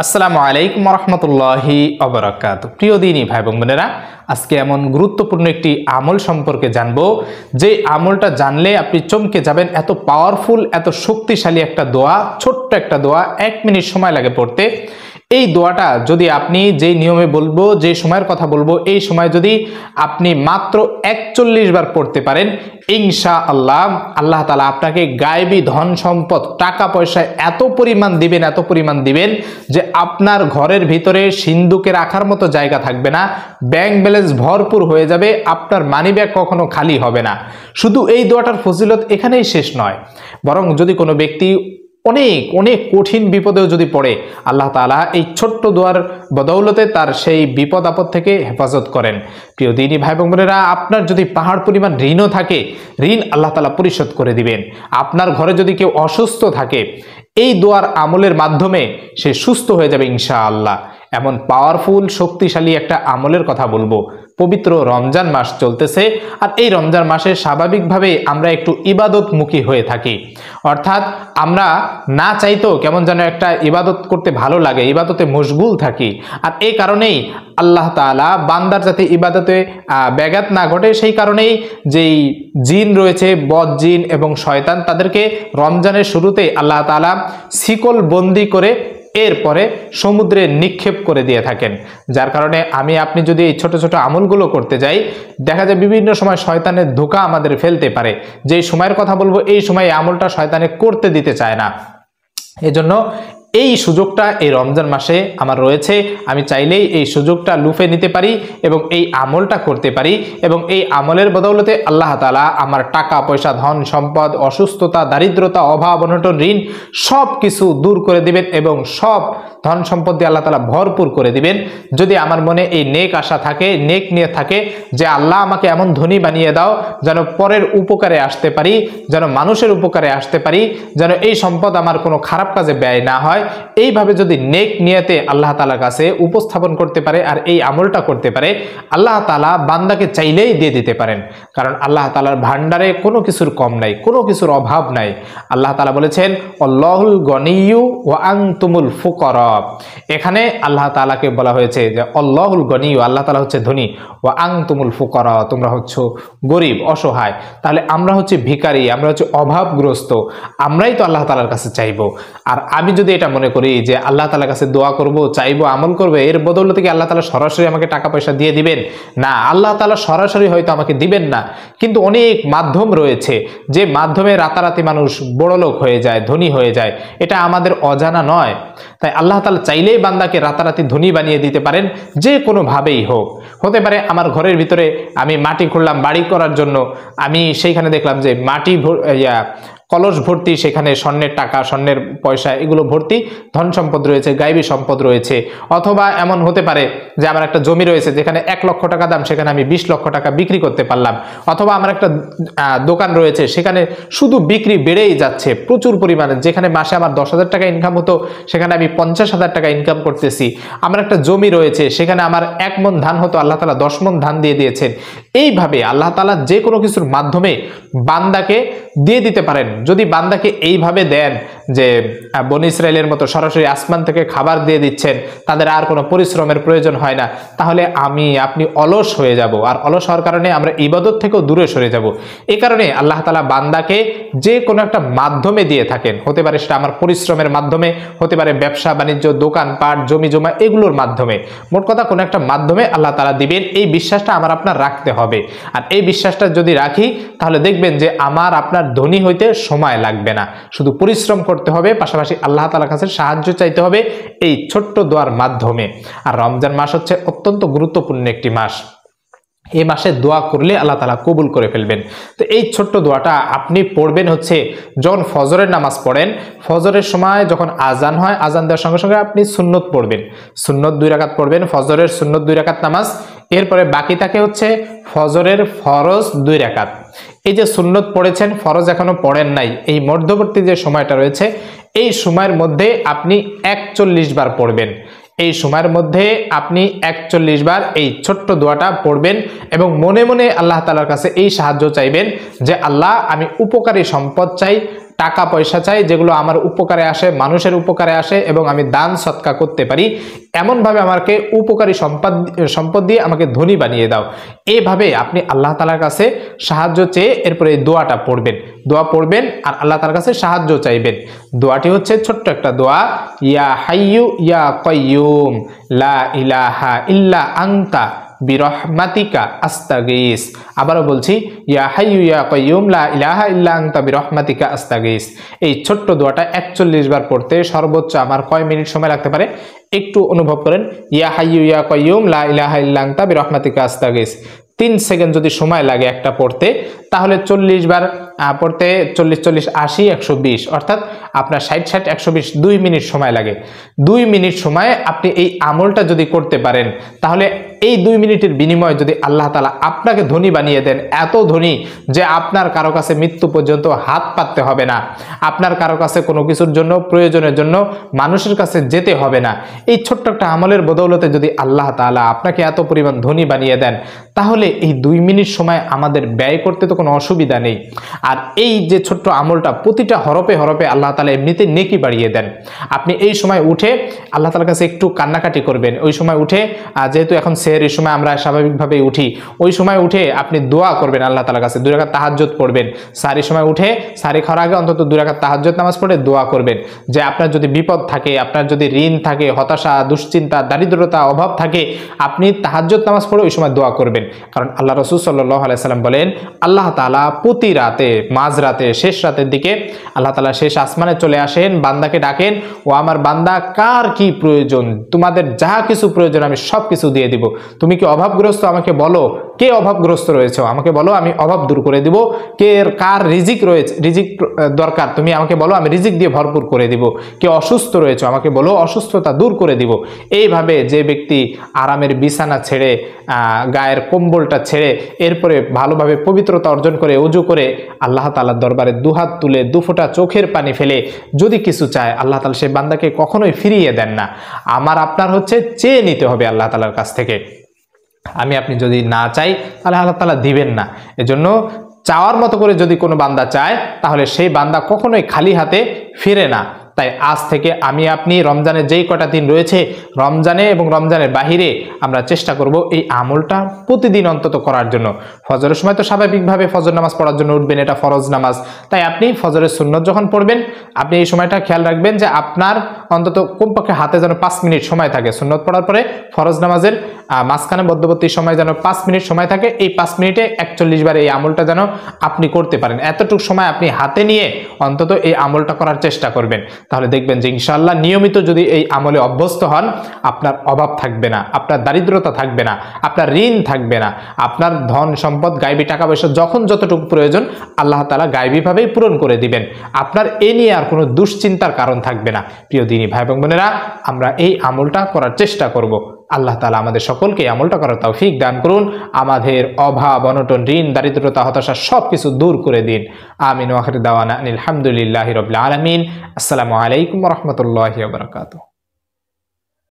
আসসালামু আলাইকুম রহমতুল্লাহি ওয়াবারাকাতুহু। প্রিয় দিনী ভাই বোন বোনেরা, আজকে এমন গুরুত্বপূর্ণ একটি আমল সম্পর্কে জানবো যে আমলটা জানলে আপনি চমকে যাবেন। এত পাওয়ারফুল, এত শক্তিশালী একটা দোয়া, ছোট্ট একটা দোয়া, 1 মিনিট সময় লাগে পড়তে। এই দোয়াটা যদি আপনি যেই নিয়মে বলবো, যে সময়ের কথা বলবো, এই সময় যদি আপনি মাত্র 41 বার পড়তে পারেন, ইনশাআল্লাহ আল্লাহ তাআলা আপনাকে গায়েবী ধন সম্পদ, টাকা পয়সা এত পরিমাণ দিবেন যে আপনার ঘরের ভিতরে সিন্ধুকে রাখার মতো জায়গা থাকবে না, ব্যাংক ব্যালেন্স ভরপুর হয়ে যাবে, আপনার মানিব্যাগ কখনো খালি হবে না। শুধু এই দোয়াটার ফজিলত এখানেই শেষ নয়, বরং যদি কোনো ব্যক্তি অনেক অনেক কঠিন বিপদেও যদি পড়ে, আল্লাহ তাআলা এই ছোট্ট দোয়ার বদৌলতে তার সেই বিপদ আপদ থেকে হেফাজত করেন। প্রিয় দিনী ভাই বোনেরা, আপনার যদি পাহাড় পরিমাণ ঋণও থাকে, ঋণ আল্লাহ তাআলা পরিশোধ করে দিবেন। আপনার ঘরে যদি কেউ অসুস্থ থাকে, এই দোয়ার আমলের মাধ্যমে সে সুস্থ হয়ে যাবে ইনশাআল্লাহ। এমন পাওয়ারফুল শক্তিশালী একটা আমলের কথা বলবো। পবিত্র রমজান মাস চলতেছে, আর এই রমজান মাসে স্বাভাবিকভাবে আমরা একটু ইবাদতমুখী হয়ে থাকি, অর্থাৎ আমরা না চাইতেও কেমন যেন একটা ইবাদত করতে ভালো লাগে, ইবাদতে মশগুল থাকি। আর এই কারণেই আল্লাহ তাআলা বান্দার যাতে ইবাদতে ব্যাঘাত না ঘটে, সেই কারণেই যেই জিন রয়েছে, বদ জিন এবং শয়তান, তাদেরকে রমজানের শুরুতে আল্লাহ তাআলা শিকল বন্দি করে এরপরে সমুদ্রে নিক্ষেপ করে দিয়ে থাকেন। যার কারণে আপনি যদি এই ছোট ছোট আমলগুলো করতে যাই, দেখা যায় বিভিন্ন সময় শয়তানের ধোঁকা আমাদের ফেলতে পারে। যেই সময়ের কথা বলবো, এই সময় এই আমলটা শয়তানে করতে দিতে চায় না। এজন্য এই সুযোগটা এই রমজান মাসে আমার রয়েছে, আমি চাইলেই এই সুযোগটা লুফে নিতে পারি এবং এই আমলটা করতে পারি, এবং এই আমলের বদৌলতে আল্লাহ তাআলা আমার টাকা পয়সা, ধন সম্পদ, অসুস্থতা, দারিদ্রতা, অভাব অনটন, ঋণ সব কিছু দূর করে দিবেন এবং সব ধন সম্পদ দিয়ে আল্লাহ তাআলা ভরপুর করে দিবেন। যদি আমার মনে এই নেক আশা থাকে, নেক নিয়ে থাকে যে আল্লাহ আমাকে এমন ধনী বানিয়ে দাও যেন পরের উপকারে আসতে পারি, যেন মানুষের উপকারে আসতে পারি, যেন এই সম্পদ আমার কোনো খারাপ কাজে ব্যয় না হয়, এইভাবে যদি নেক নিয়তে আল্লাহ তাআলার কাছে উপস্থাপন করতে পারে আর এই আমলটা করতে পারে, আল্লাহ তাআলা বান্দাকে চাইলেই দিয়ে দিতে পারেন। কারণ আল্লাহ তাআলার ভান্ডারে কোনো কিছুর কম নাই, কোনো কিছুর অভাব নাই। আল্লাহ তাআলা বলেছেন, আল্লাহুল গনিয়্যু ওয়া আনতুমুল ফুকারা। এখানে আল্লাহ তাআলাকে বলা হয়েছে যে আল্লাহুল গনিয়্যু, আল্লাহ তাআলা হচ্ছে ধনী, ওয়া আনতুমুল ফুকারা, তোমরা হচ্ছ গরিব, অসহায়। তাহলে আমরা হচ্ছে ভিখারি, আমরা হচ্ছে অভাবগ্রস্ত, আমরাই তো আল্লাহ তাআলার কাছে চাইবো। আর আমি যদি এটা মনে করি যে আল্লাহ তাআলার কাছে দোয়া করব, চাইবো, আমল করবে, এর বদৌলতে কি আল্লাহ তাআলা সরাসরি আমাকে টাকা পয়সা দিয়ে দিবেন? না, আল্লাহ তাআলা সরাসরি হয়তো আমাকে দিবেন না, কিন্তু অনেক মাধ্যম রয়েছে যে মাধ্যমে রাতারাতি মানুষ বড়লোক হয়ে যায়, ধনী হয়ে যায়, এটা আমাদের অজানা নয়। তাই আল্লাহ তাআলা চাইলেই বান্দাকে রাতারাতি ধনী বানিয়ে দিতে পারেন, যে কোনোভাবেই হোক। হতে পারে আমার ঘরের ভিতরে আমি মাটি খুঁড়লাম বাড়ি করার জন্য, আমি সেইখানে দেখলাম যে মাটি কলস ভর্তি, সেখানে স্বর্ণের টাকা, স্বর্ণের পয়সা, এগুলো ভর্তি ধন সম্পদ রয়েছে, গায়েবী সম্পদ রয়েছে। অথবা এমন হতে পারে যে আমার একটা জমি রয়েছে যেখানে 1 লক্ষ টাকা দাম, সেখানে আমি 20 লক্ষ টাকা বিক্রি করতে পারলাম। অথবা আমার একটা দোকান রয়েছে, সেখানে শুধু বিক্রি বেড়েই যাচ্ছে প্রচুর পরিমাণে, যেখানে মাসে আমার 10,000 টাকা ইনকাম হতো, সেখানে আমি 50,000 টাকা ইনকাম করতেছি। আমার একটা জমি রয়েছে, সেখানে আমার 1 মণ ধান হতো, আল্লাহ তাআলা 10 মণ ধান দিয়ে দিয়েছেন। এইভাবে আল্লাহ তাআলা যে কোনো কিছুর মাধ্যমে বান্দাকে দিয়ে দিতে পারেন। যদি বান্দাকে এইভাবে দেন যে বনী ইসরাইলের মতো সরাসরি আসমান থেকে খাবার দিয়ে দিচ্ছেন, তাদের আর কোনো পরিশ্রমের প্রয়োজন হয় না, তাহলে আপনি অলস হয়ে যাব, আর অলস হওয়ার কারণে আমরা ইবাদত থেকেও দূরে সরে যাব। এই কারণে আল্লাহ তাআলা বান্দাকে যে কোনো একটা মাধ্যমে দিয়ে থাকেন। হতে পারে সেটা আমার পরিশ্রমের মাধ্যমে, হতে পারে ব্যবসা বাণিজ্য, দোকানপাট, জমি জমা, এগুলোর মাধ্যমে। মোট কথা কোনো একটা মাধ্যমে আল্লাহ তাআলা দিবেন, এই বিশ্বাসটা আপনার রাখতে হবে। আর এই বিশ্বাসটা যদি রাখি, তাহলে দেখবেন যে আপনার ধনী হইতে সময় লাগবে না, শুধু পরিশ্রম করতে হবে, পাশাপাশি আল্লাহ তাআলার কাছে সাহায্য চাইতে হবে এই ছোট্ট দোয়ার মাধ্যমে। আর রমজান মাস হচ্ছে অত্যন্ত গুরুত্বপূর্ণ একটি মাস। এই মাসে দোয়া করলে আল্লাহ তাআলা কবুল করে ফেলবেন। তো এই ছোট্ট দোয়াটা আপনি পড়বেন হচ্ছে যখন ফজরের নামাজ পড়েন, ফজরের সময় যখন আজান হয়, আজান দেওয়ার সঙ্গে সঙ্গে আপনি সুন্নত পড়বেন, সুন্নত 2 রাকাত পড়বেন, ফজরের সুন্নত 2 রাকাত নামাজ। এরপরে বাকি থাকে হচ্ছে ফজরের ফরজ 2 রাকাত। এই যে সুন্নত পড়েছেন, ফরজ এখনো পড়েন নাই, এই মধ্যবর্তী যে সময়টা রয়েছে, এই সময়ের মধ্যে আপনি 41 বার পড়বেন। এই সময়ের মধ্যে আপনি 41 বার এই ছোট্ট দোয়াটা পড়বেন এবং মনে মনে আল্লাহ তাআলার কাছে এই সাহায্য চাইবেন যে আল্লাহ, আমি উপকারী সম্পদ চাই, টাকা পয়সা চাই যেগুলো আমার উপকারে আসে, মানুষের উপকারে আসে এবং আমি দান সৎকা করতে পারি, এমনভাবে আমাকে উপকারী সম্পদ দিয়ে আমাকে ধনী বানিয়ে দাও। এইভাবে আপনি আল্লাহ তাআলার কাছে সাহায্য চেয়ে এরপরে এই দোয়াটা পড়বেন। দোয়া পড়বেন আর আল্লাহ তাআলার কাছে সাহায্য চাইবেন। দোয়াটি হচ্ছে ছোট্ট একটা দোয়া, ইয়া হাইয়ু ইয়া কাইয়ুম লা ইলাহা ইল্লা আনতা বিরহমাতিকা আস্তাগীস। আবারও বলছি, ইয়া হাইয়ু ইয়া কাইয়ুম লা ইলাহা ইল্লা আনতা বিরহমাতিকা আস্তাগীস। এই ছোট্ট দোয়াটা 41 বার পড়তে সর্বোচ্চ আমার কয় মিনিট সময় লাগতে পারে একটু অনুভব করেন। ইয়া হাইয়ু ইয়া কাইয়ুম লা ইলাহা ইল্লা আনতা বিরহমাতিকা আস্তাগীস 3 সেকেন্ড যদি সময় লাগে একটা পড়তে, তাহলে 40 বার পড়তে 40 40 80 120, অর্থাৎ আপনার 60 60 120 2 মিনিট সময় লাগে। 2 মিনিট সময়ে আপনি এই আমলটা যদি করতে পারেন, তাহলে এই 2 মিনিটের বিনিময়ে যদি আল্লাহ তাআলা আপনাকে ধনী বানিয়ে দেন, এত ধনী যে আপনার কারো কাছে মৃত্যু পর্যন্ত হাত পাততে হবে না, আপনার কারো কাছে কোনো কিছুর জন্য প্রয়োজনের জন্য মানুষের কাছে যেতে হবে না। এই ছোট্ট একটা আমলের বদৌলতে যদি আল্লাহ তাআলা আপনাকে এত পরিমাণ ধনী বানিয়ে দেন, তাহলে এই 2 মিনিট সময় আমাদের ব্যয় করতে তো কোনো অসুবিধা নেই। আর এই যে ছোট্ট আমলটা প্রতিটা হরফে হরফে আল্লাহ তাআলা এমনিতে নেকি বাড়িয়ে দেন। আপনি এই সময় উঠে আল্লাহ তাআলার কাছে একটু কান্নাকাটি করবেন। ওই সময় উঠে, যেহেতু এখন সেহরির সময় আমরা স্বাভাবিকভাবেই উঠি, ওই সময় উঠে আপনি দোয়া করবেন আল্লাহ তাআলার কাছে, 2 রাকাত তাহাজ্জুদ পড়বেন। সাহরির সময় উঠে সাহরি খাওয়ার আগে অন্তত 2 রাকাত তাহাজ্জুদ নামাজ পড়ে দোয়া করবেন যে আপনার যদি বিপদ থাকে, আপনার যদি ঋণ থাকে, হতাশা, দুশ্চিন্তা, দারিদ্রতা, অভাব থাকে, আপনি তাহাজ্জুদ নামাজ পড়ে ওই সময় দোয়া করবেন। কারণ আল্লাহ রাসূল সাল্লাল্লাহু আলাইহি সাল্লাম বলেন, আল্লাহ তাআলা প্রতি রাতে, মাঝরাতে, শেষ রাতের দিকে আল্লাহ তাআলা শেষ আসমানে চলে আসেন, বান্দাকে ডাকেন, ও আমার বান্দা কার কি প্রয়োজন, তোমাদের যা কিছু প্রয়োজন আমি সব কিছু দিয়ে দিব। তুমি কি অভাবগ্রস্ত, আমাকে বলো কে অভাবগ্রস্ত রয়েছে, আমাকে বলো, আমি অভাব দূর করে দিব। কার রিজিক রয়েছে, রিজিক দরকার, তুমি আমাকে বলো, আমি রিজিক দিয়ে ভরপুর করে দিব। কে অসুস্থ রয়েছে, আমাকে বলো, অসুস্থতা দূর করে দিব। এইভাবে যে ব্যক্তি আরামের বিছানা ছেড়ে, গায়ের কম্বলটা ছেড়ে, এরপরে ভালোভাবে পবিত্রতা অর্জন করে ওযু করে আল্লাহ তাআলার দরবারে দুহাত তুলে 2 ফোঁটা চোখের পানি ফেলে যদি কিছু চায়, আল্লাহ তাআলা সেই বান্দাকে কখনোই ফিরিয়ে দেন না। আমার আপনার হচ্ছে চেয়ে নিতে হবে আল্লাহ তাআলার কাছ থেকে। আপনি যদি না চাই, তাহলে আল্লাহ তাআলা দিবেন না। এজন্য চাওয়ার মতো করে যদি কোনো বান্দা চায়, তাহলে সেই বান্দা কখনোই খালি হাতে ফিরে না। তাই আজ থেকে আপনি রমজানের যেই কটা দিন রয়েছে, রমজানে এবং রমজানের বাহিরে আমরা চেষ্টা করব এই আমলটা প্রতিদিন অন্তত করার জন্য। ফজরের সময় তো স্বাভাবিকভাবে ফজর নামাজ পড়ার জন্য উঠবেন, এটা ফরজ নামাজ। তাই আপনি ফজরের সুন্নত যখন পড়বেন, আপনি এই সময়টা খেয়াল রাখবেন যে আপনার অন্তত কমপক্ষে হাতে যেন 5 মিনিট সময় থাকে। সুন্নত পড়ার পরে ফরজ নামাজের মাঝখানে মধ্যবর্তী সময় যেন 5 মিনিট সময় থাকে। এই 5 মিনিটে 41 বার এই আমলটা যেন আপনি করতে পারেন। এতটুকু সময় আপনি হাতে নিয়ে অন্তত এই আমলটা করার চেষ্টা করবেন। তাহলে দেখবেন যে ইনশাআল্লাহ নিয়মিত যদি এই আমলে অভ্যস্ত হন, আপনার অভাব থাকবে না, আপনার দারিদ্রতা থাকবে না, আপনার ঋণ থাকবে না, আপনার ধন সম্পদ, গায়বী টাকা পয়সা যখন যতটুকু প্রয়োজন আল্লাহ তাআলা গায়বীভাবেই পূরণ করে দিবেন। আপনার এ নিয়ে আর কোনো দুশ্চিন্তার কারণ থাকবে না। প্রিয় দিনী ভাই এবং বোনেরা, আমরা এই আমলটা করার চেষ্টা করব। আল্লাহ তাআলা আমাদের সকলকে আমলটা করার তৌফিক দান করুন। আমাদের অভাব, অনটন, ঋণ, দারিদ্রতা, হতাশা সবকিছু দূর করে দিন। আমিন ওয়া আখির দাওয়ানা আলহামদুলিল্লাহি রাব্বিল আলামিন। আসসালামু আলাইকুম ওয়া রাহমাতুল্লাহি ওয়া বারাকাতুহু।